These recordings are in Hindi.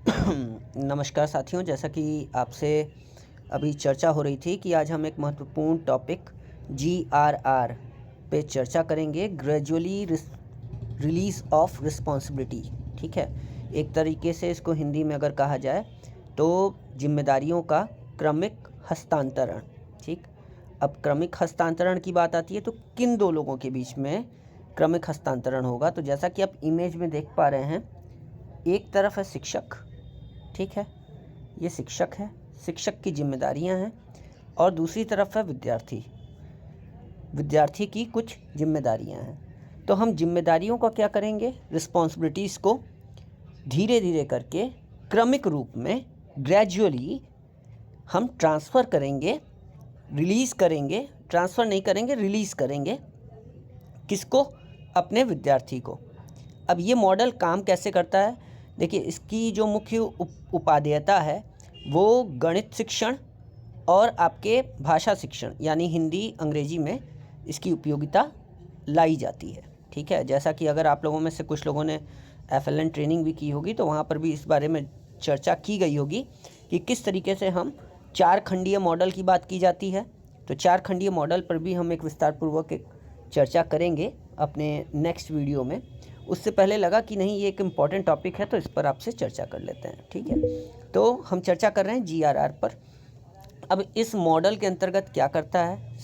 नमस्कार साथियों, जैसा कि आपसे अभी चर्चा हो रही थी कि आज हम एक महत्वपूर्ण टॉपिक GRR पे चर्चा करेंगे, ग्रेजुअली रिलीज़ ऑफ रिस्पॉन्सिबिलिटी। ठीक है, एक तरीके से इसको हिंदी में अगर कहा जाए तो जिम्मेदारियों का क्रमिक हस्तांतरण। ठीक, अब क्रमिक हस्तांतरण की बात आती है तो किन दो लोगों के बीच में क्रमिक हस्तांतरण होगा? तो जैसा कि आप इमेज में देख पा रहे हैं, एक तरफ है शिक्षक। ठीक है, ये शिक्षक है, शिक्षक की जिम्मेदारियां हैं, और दूसरी तरफ है विद्यार्थी, विद्यार्थी की कुछ जिम्मेदारियां हैं। तो हम जिम्मेदारियों का क्या करेंगे, रिस्पॉन्सिबिलिटीज़ को धीरे धीरे करके क्रमिक रूप में ग्रेजुअली हम ट्रांसफ़र करेंगे, रिलीज़ करेंगे, ट्रांसफ़र नहीं करेंगे, रिलीज़ करेंगे। किसको? अपने विद्यार्थी को। अब ये मॉडल काम कैसे करता है? देखिए, इसकी जो मुख्य उपादेयता है वो गणित शिक्षण और आपके भाषा शिक्षण यानी हिंदी अंग्रेजी में इसकी उपयोगिता लाई जाती है। ठीक है, जैसा कि अगर आप लोगों में से कुछ लोगों ने FLN ट्रेनिंग भी की होगी तो वहाँ पर भी इस बारे में चर्चा की गई होगी कि किस तरीके से हम चार खंडीय मॉडल की बात की जाती है। तो चार खंडीय मॉडल पर भी हम एक विस्तारपूर्वक एक चर्चा करेंगे अपने नेक्स्ट वीडियो में। उससे पहले लगा कि नहीं, ये एक इम्पॉर्टेंट टॉपिक है तो इस पर आपसे चर्चा कर लेते हैं। ठीक है, तो हम चर्चा कर रहे हैं GRR पर। अब इस मॉडल के अंतर्गत क्या करता है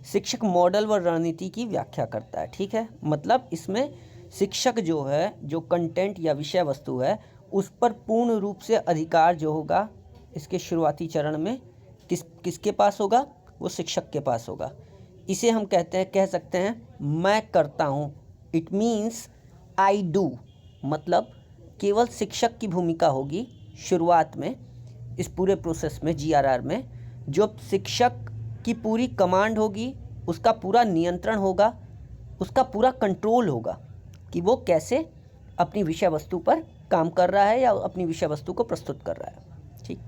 शिक्षक मॉडल व रणनीति की व्याख्या करता है। ठीक है, मतलब इसमें शिक्षक जो है, जो कंटेंट या विषय वस्तु है, उस पर पूर्ण रूप से अधिकार जो होगा इसके शुरुआती चरण में किसके पास होगा? वो शिक्षक के पास होगा। इसे हम कह सकते हैं मैं करता हूँ। इट मीन्स आई डू, मतलब केवल शिक्षक की भूमिका होगी शुरुआत में इस पूरे प्रोसेस में, GRR में। जो शिक्षक की पूरी कमांड होगी, उसका पूरा नियंत्रण होगा, उसका पूरा कंट्रोल होगा कि वो कैसे अपनी विषय वस्तु पर काम कर रहा है या अपनी विषय वस्तु को प्रस्तुत कर रहा है। ठीक,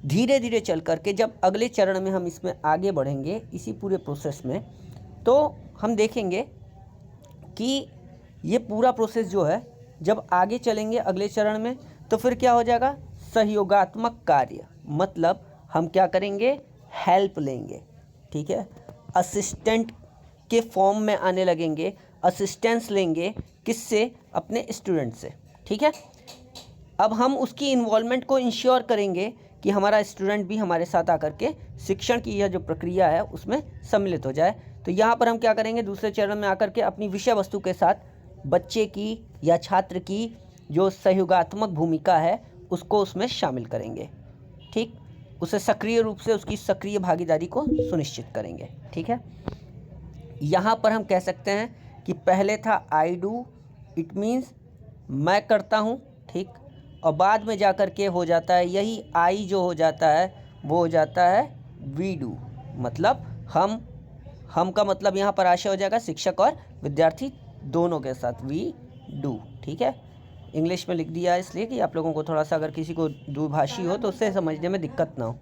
धीरे धीरे चल करके जब अगले चरण में हम इसमें आगे बढ़ेंगे इसी पूरे प्रोसेस में, तो हम देखेंगे कि ये पूरा प्रोसेस जो है, जब आगे चलेंगे अगले चरण में तो फिर क्या हो जाएगा? सहयोगात्मक कार्य। मतलब हम क्या करेंगे? हेल्प लेंगे। ठीक है, असिस्टेंट के फॉर्म में आने लगेंगे, असिस्टेंस लेंगे। किससे? अपने स्टूडेंट से। ठीक है, अब हम उसकी इन्वॉल्वमेंट को इंश्योर करेंगे कि हमारा स्टूडेंट भी हमारे साथ आकर के शिक्षण की यह जो प्रक्रिया है उसमें सम्मिलित हो जाए। तो यहाँ पर हम क्या करेंगे? दूसरे चरण में आकर के अपनी विषय वस्तु के साथ बच्चे की या छात्र की जो सहयोगात्मक भूमिका है उसको उसमें शामिल करेंगे। ठीक, उसे सक्रिय रूप से उसकी सक्रिय भागीदारी को सुनिश्चित करेंगे। ठीक है, यहाँ पर हम कह सकते हैं कि पहले था आई डू, इट मीन्स मैं करता हूँ। ठीक, और बाद में जाकर के हो जाता है, यही आई जो हो जाता है वो हो जाता है वी डू, मतलब हम का मतलब यहाँ पर आशय हो जाएगा शिक्षक और विद्यार्थी दोनों के साथ, वी डू। ठीक है, इंग्लिश में लिख दिया है इसलिए कि आप लोगों को थोड़ा सा अगर किसी को द्विभाषी हो तो उससे समझने में दिक्कत ना हो।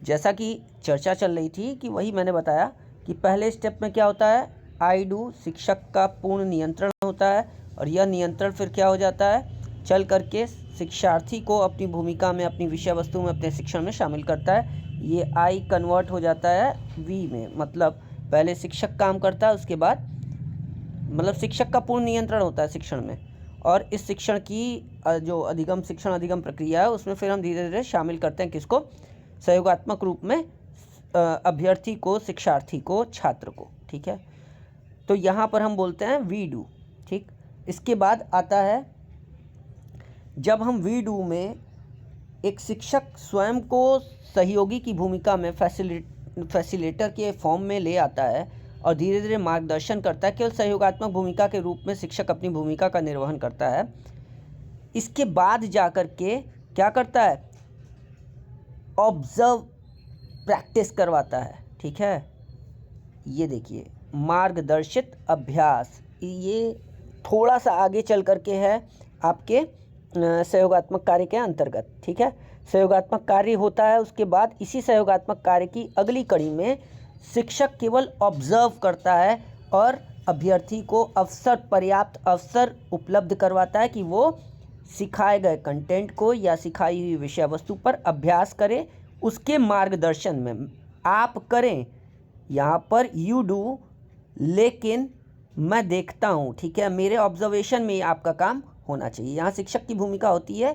जैसा कि चर्चा चल रही थी कि वही मैंने बताया कि पहले स्टेप में क्या होता है? आई डू, शिक्षक का पूर्ण नियंत्रण होता है, और यह नियंत्रण फिर क्या हो जाता है? चल करके शिक्षार्थी को अपनी भूमिका में, अपनी विषय वस्तु में, अपने शिक्षण में शामिल करता है। ये आई कन्वर्ट हो जाता है वी में, मतलब पहले शिक्षक काम करता है, उसके बाद मतलब शिक्षक का पूर्ण नियंत्रण होता है शिक्षण में, और इस शिक्षण की जो अधिगम प्रक्रिया है उसमें फिर हम धीरे धीरे शामिल करते हैं किसको? सहयोगात्मक रूप में अभ्यर्थी को, शिक्षार्थी को, छात्र को। ठीक है, तो यहाँ पर हम बोलते हैं वी डू। ठीक, इसके बाद आता है जब हम वी डू में एक शिक्षक स्वयं को सहयोगी की भूमिका में फैसिलिटेटर के फॉर्म में ले आता है और धीरे धीरे मार्गदर्शन करता है। केवल सहयोगात्मक भूमिका के रूप में शिक्षक अपनी भूमिका का निर्वहन करता है। इसके बाद जाकर के क्या करता है? ऑब्जर्व, प्रैक्टिस करवाता है। ठीक है, ये देखिए मार्गदर्शित अभ्यास, ये थोड़ा सा आगे चल करके है आपके सहयोगात्मक कार्य के अंतर्गत। ठीक है, सहयोगात्मक कार्य होता है, उसके बाद इसी सहयोगात्मक कार्य की अगली कड़ी में शिक्षक केवल ऑब्जर्व करता है और अभ्यर्थी को पर्याप्त अवसर उपलब्ध करवाता है कि वो सिखाए गए कंटेंट को या सिखाई हुई विषय वस्तु पर अभ्यास करे, उसके मार्गदर्शन में आप करें। यहाँ पर यू डू, लेकिन मैं देखता हूँ, ठीक है, मेरे ऑब्जर्वेशन में आपका काम होना चाहिए। यहाँ शिक्षक की भूमिका होती है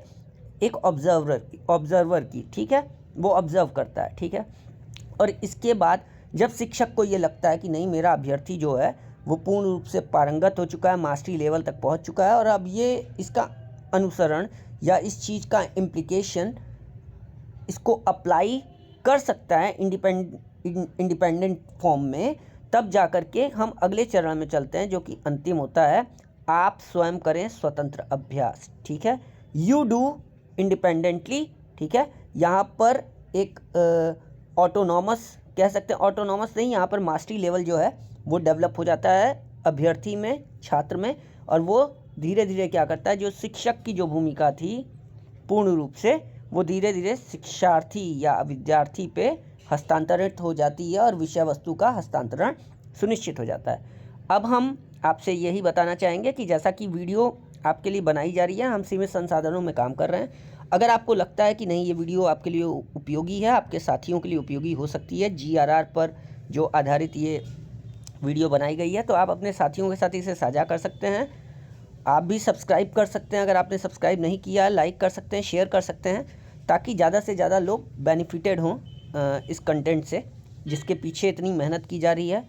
एक ऑब्जर्वर की, ठीक है, वो ऑब्जर्व करता है, ठीक है। और इसके बाद जब शिक्षक को ये लगता है कि नहीं, मेरा अभ्यर्थी जो है वो पूर्ण रूप से पारंगत हो चुका है, मास्टरी लेवल तक पहुंच चुका है, और अब ये इसका अनुसरण या इस चीज़ का इम्प्लीकेशन इसको अप्लाई कर सकता है इंडिपेंडेंट फॉर्म में, तब जा कर के हम अगले चरण में चलते हैं, जो कि अंतिम होता है, आप स्वयं करें स्वतंत्र अभ्यास, ठीक है। यू डू इंडिपेंडेंटली, ठीक है। यहाँ पर एक ऑटोनॉमस कह सकते हैं, ऑटोनॉमस नहीं, यहाँ पर मास्टरी लेवल जो है वो डेवलप हो जाता है अभ्यर्थी में, छात्र में, और वो धीरे धीरे क्या करता है, जो शिक्षक की जो भूमिका थी पूर्ण रूप से, वो धीरे धीरे शिक्षार्थी या विद्यार्थी पे हस्तांतरित हो जाती है और विषय वस्तु का हस्तांतरण सुनिश्चित हो जाता है। अब हम आपसे यही बताना चाहेंगे कि जैसा कि वीडियो आपके लिए बनाई जा रही है, हम सीमित संसाधनों में काम कर रहे हैं। अगर आपको लगता है कि नहीं, ये वीडियो आपके लिए उपयोगी है, आपके साथियों के लिए उपयोगी हो सकती है, GRR पर जो आधारित ये वीडियो बनाई गई है, तो आप अपने साथियों के साथ इसे साझा कर सकते हैं। आप भी सब्सक्राइब कर सकते हैं, अगर आपने सब्सक्राइब नहीं किया है, लाइक कर सकते हैं, शेयर कर सकते हैं, ताकि ज़्यादा से ज़्यादा लोग बेनिफिटेड हों इस कंटेंट से, जिसके पीछे इतनी मेहनत की जा रही है।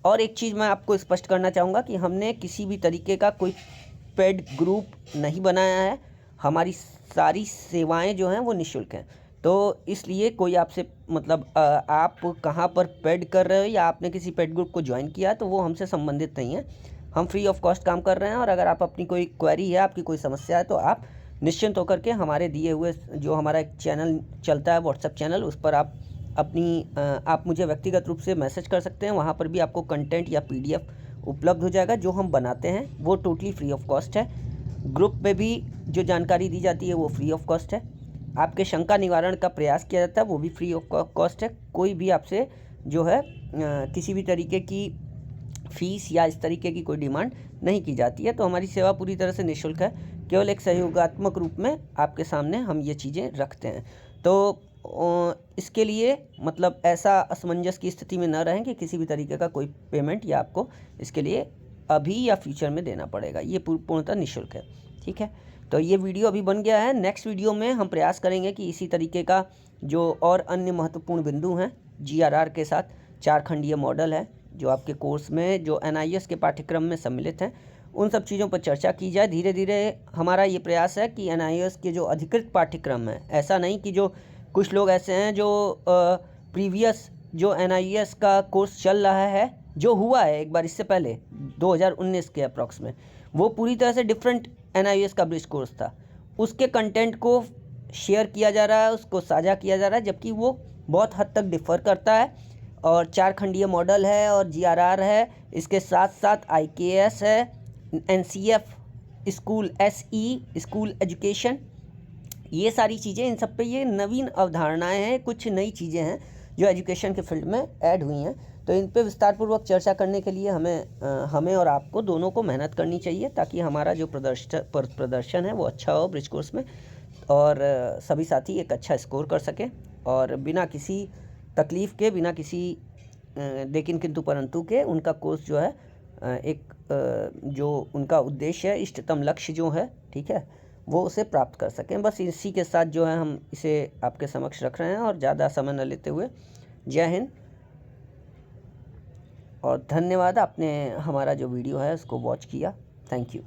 और एक चीज़ मैं आपको स्पष्ट करना चाहूँगा कि हमने किसी भी तरीके का कोई पेड ग्रुप नहीं बनाया है, हमारी सारी सेवाएं जो हैं वो निःशुल्क हैं। तो इसलिए कोई आपसे मतलब आप कहाँ पर पेड कर रहे हो या आपने किसी पेड ग्रुप को ज्वाइन किया, तो वो हमसे संबंधित नहीं है। हम फ्री ऑफ कॉस्ट काम कर रहे हैं, और अगर आप अपनी कोई क्वेरी है, आपकी कोई समस्या है, तो आप निश्चिंत होकर के हमारे दिए हुए जो हमारा एक चैनल चलता है, व्हाट्सएप चैनल, उस पर आप मुझे व्यक्तिगत रूप से मैसेज कर सकते हैं। वहाँ पर भी आपको कंटेंट या PDF उपलब्ध हो जाएगा जो हम बनाते हैं, वो टोटली फ्री ऑफ कॉस्ट है। ग्रुप पे भी जो जानकारी दी जाती है वो फ्री ऑफ कॉस्ट है। आपके शंका निवारण का प्रयास किया जाता है, वो भी फ्री ऑफ कॉस्ट है। कोई भी आपसे जो है किसी भी तरीके की फीस या इस तरीके की कोई डिमांड नहीं की जाती है। तो हमारी सेवा पूरी तरह से निःशुल्क है, केवल एक सहयोगात्मक रूप में आपके सामने हम ये चीज़ें रखते हैं। तो इसके लिए मतलब ऐसा असमंजस की स्थिति में न रहें कि किसी भी तरीके का कोई पेमेंट या आपको इसके लिए अभी या फ्यूचर में देना पड़ेगा। ये पूर्णतः निःशुल्क है, ठीक है। तो ये वीडियो अभी बन गया है। नेक्स्ट वीडियो में हम प्रयास करेंगे कि इसी तरीके का जो और अन्य महत्वपूर्ण बिंदु हैं GRR के साथ, 4 खंडीय मॉडल है जो आपके कोर्स में जो NIS के पाठ्यक्रम में सम्मिलित हैं, उन सब चीज़ों पर चर्चा की जाए। धीरे धीरे हमारा ये प्रयास है कि NIS के जो अधिकृत पाठ्यक्रम है, ऐसा नहीं कि जो कुछ लोग ऐसे हैं जो प्रीवियस जो NIS का कोर्स चल रहा है, जो हुआ है एक बार इससे पहले 2019 के अप्रॉक्स में, वो पूरी तरह से डिफरेंट NIS का ब्रिज कोर्स था, उसके कंटेंट को शेयर किया जा रहा है, उसको साझा किया जा रहा है, जबकि वो बहुत हद तक डिफ़र करता है। और 4 खंडीय मॉडल है और GRR है, इसके साथ साथ IKS है, NCF school, SE school education, ये सारी चीज़ें, इन सब पे ये नवीन अवधारणाएं हैं, कुछ नई चीज़ें हैं जो एजुकेशन के फील्ड में ऐड हुई हैं। तो इन पे विस्तारपूर्वक चर्चा करने के लिए हमें और आपको दोनों को मेहनत करनी चाहिए, ताकि हमारा जो प्रदर्शन है वो अच्छा हो ब्रिज कोर्स में, और सभी साथी एक अच्छा स्कोर कर सकें, और बिना किसी तकलीफ़ के, बिना किसी लेकिन किंतु परंतु के, उनका कोर्स जो है जो उनका उद्देश्य है, इष्टतम लक्ष्य जो है, ठीक है, वो उसे प्राप्त कर सकें। बस इसी के साथ जो है हम इसे आपके समक्ष रख रहे हैं, और ज़्यादा समय न लेते हुए जय हिंद और धन्यवाद। आपने हमारा जो वीडियो है उसको वॉच किया, थैंक यू।